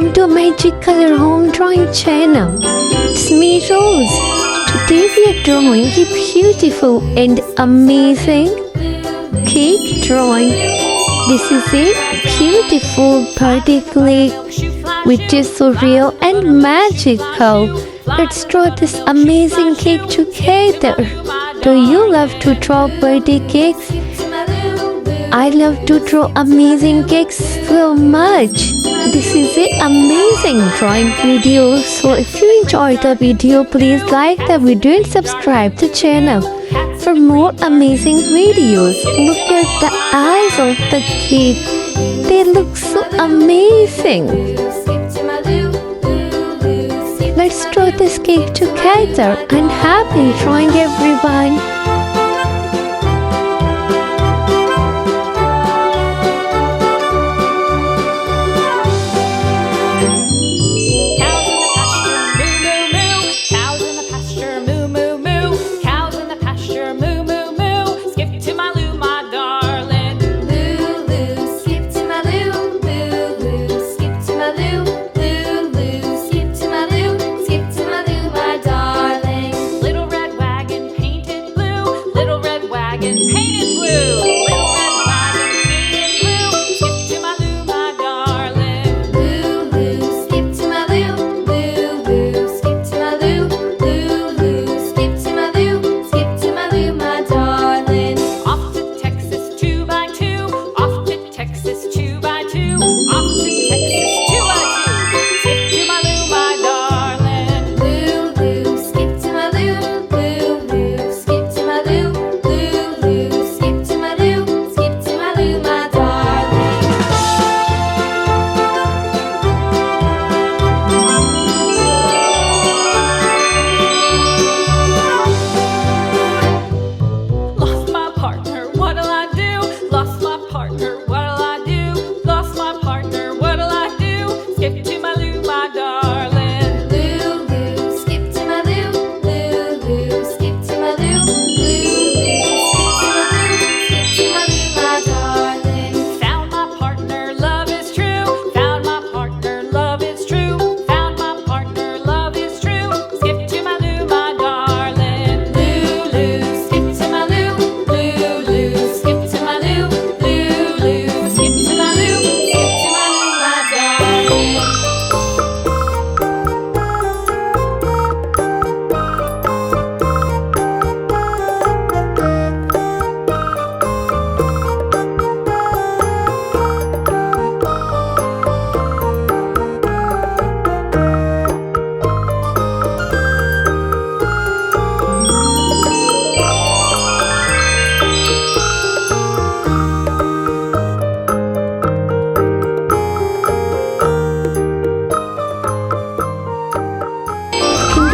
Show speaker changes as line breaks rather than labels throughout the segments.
welcome to Magic Color Home Drawing channel. It's me Rose. Today we are drawing a beautiful and amazing cake drawing. This is a beautiful birthday cake which is so real and magical. Let's draw this amazing cake together. Do you love to draw birthday cakes? I love to draw amazing cakes so much. This is an amazing drawing video. So if you enjoyed the video, please like the video and subscribe to the channel for more amazing videos. Look at the eyes of the cake. They look so amazing. Let's draw this cake together and happy drawing everyone.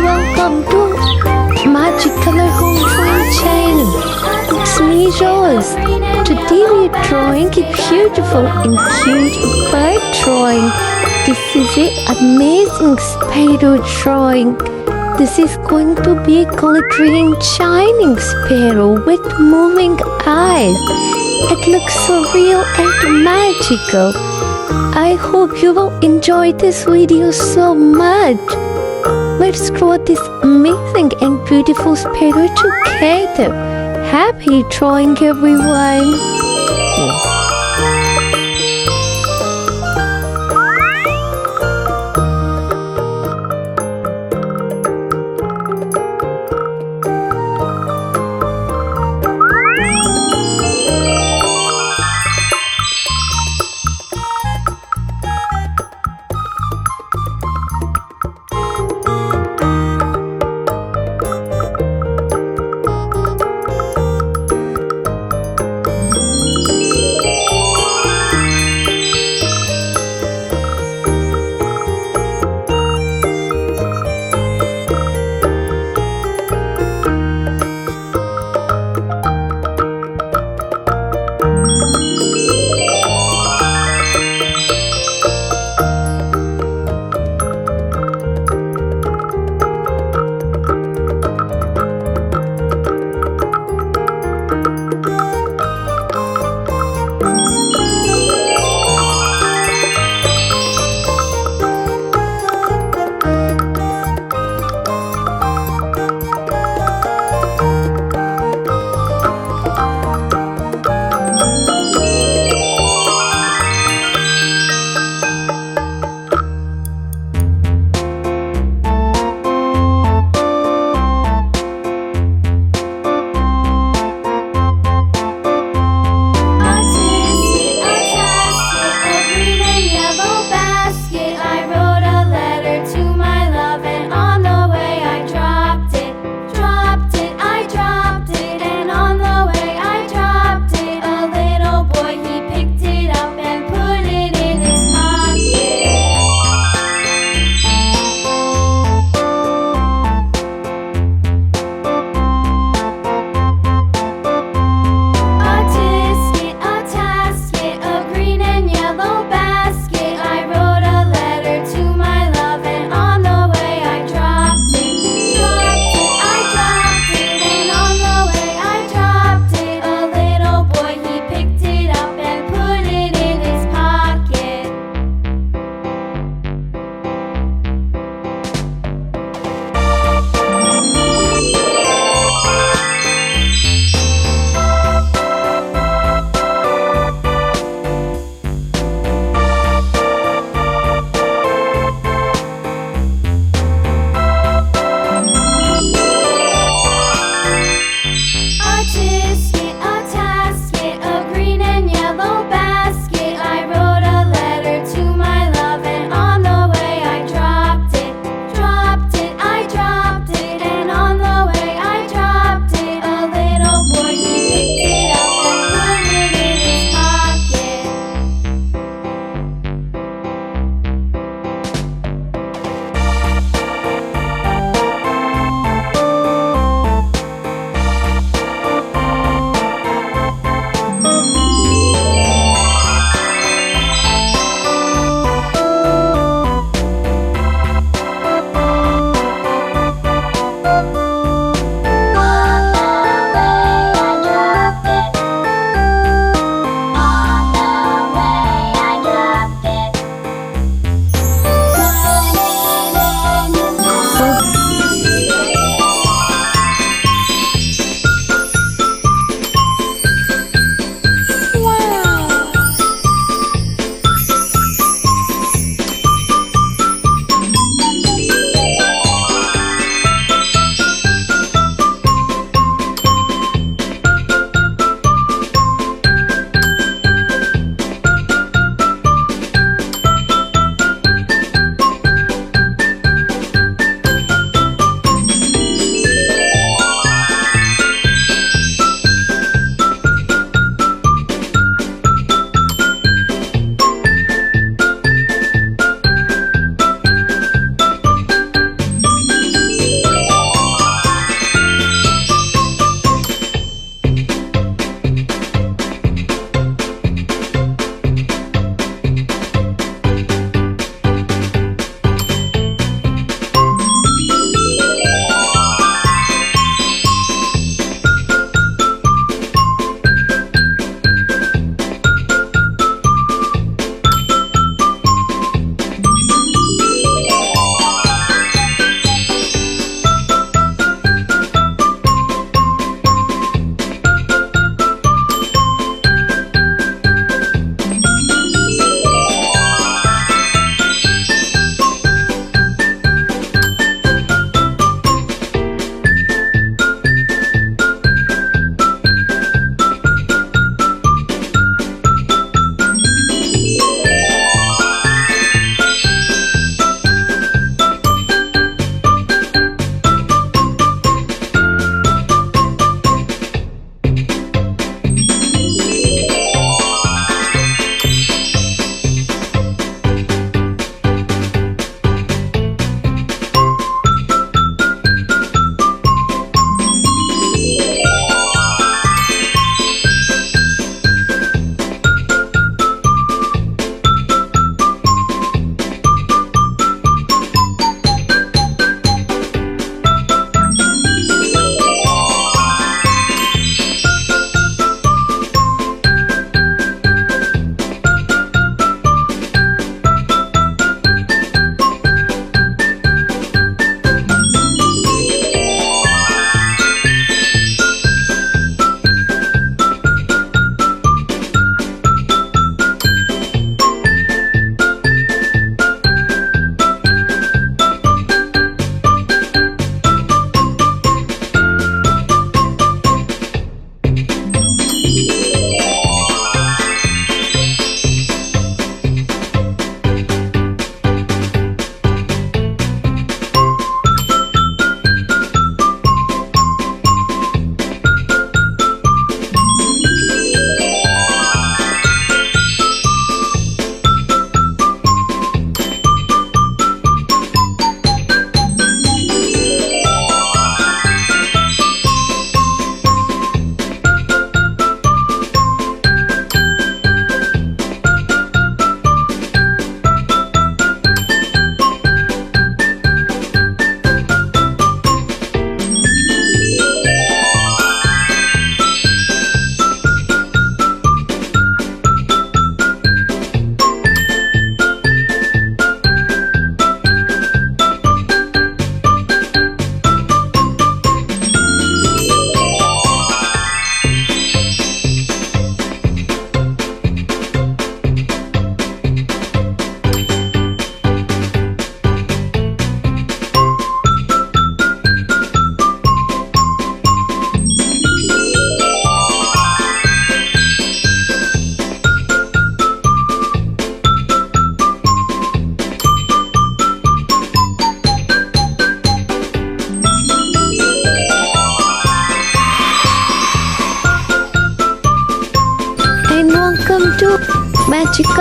Welcome to Magic Color Home Drawing channel. It's me Rose. Today we are drawing a beautiful and cute bird drawing. This is an amazing sparrow drawing. This is going to be a glittering shining sparrow with moving eyes. It looks so real and magical. I hope you will enjoy this video so much. Let's draw this amazing and beautiful sparrow together. Happy drawing, everyone!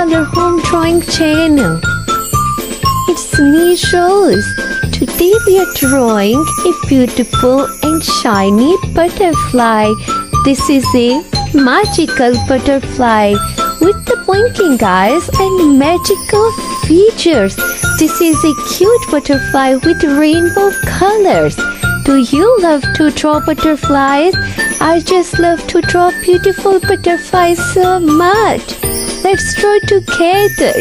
color home drawing channel. It's me, Rose. Today we are drawing a beautiful and shiny butterfly. This is a magical butterfly with the blinking eyes and magical features. This is a cute butterfly with rainbow colors. Do you love to draw butterflies? I just love to draw beautiful butterflies so much. Let's draw together.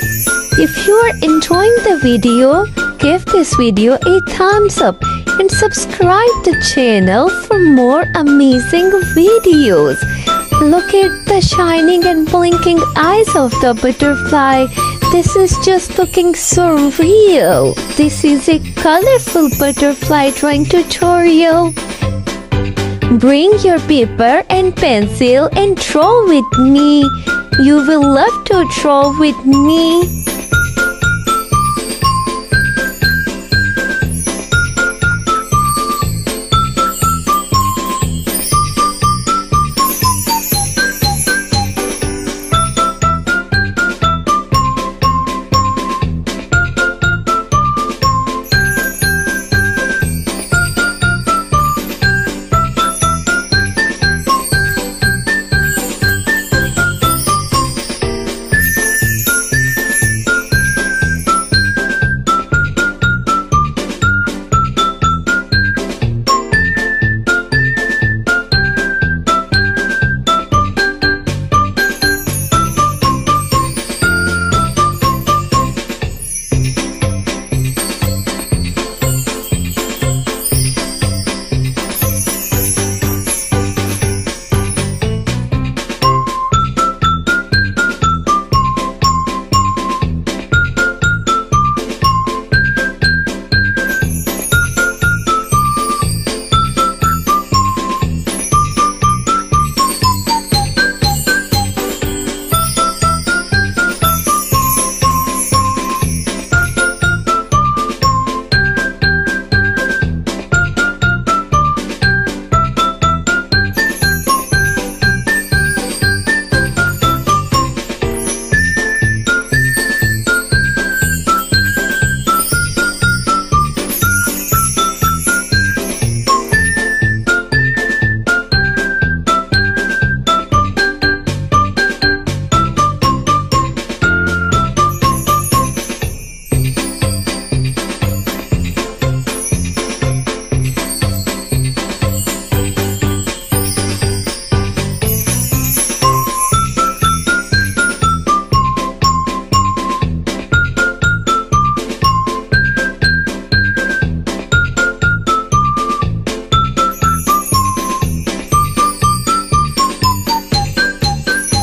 If you are enjoying the video, give this video a thumbs up and subscribe the channel for more amazing videos. Look at the shining and blinking eyes of the butterfly. This is just looking so real. This is a colorful butterfly drawing tutorial. Bring your paper and pencil and draw with me. You will love to draw with me.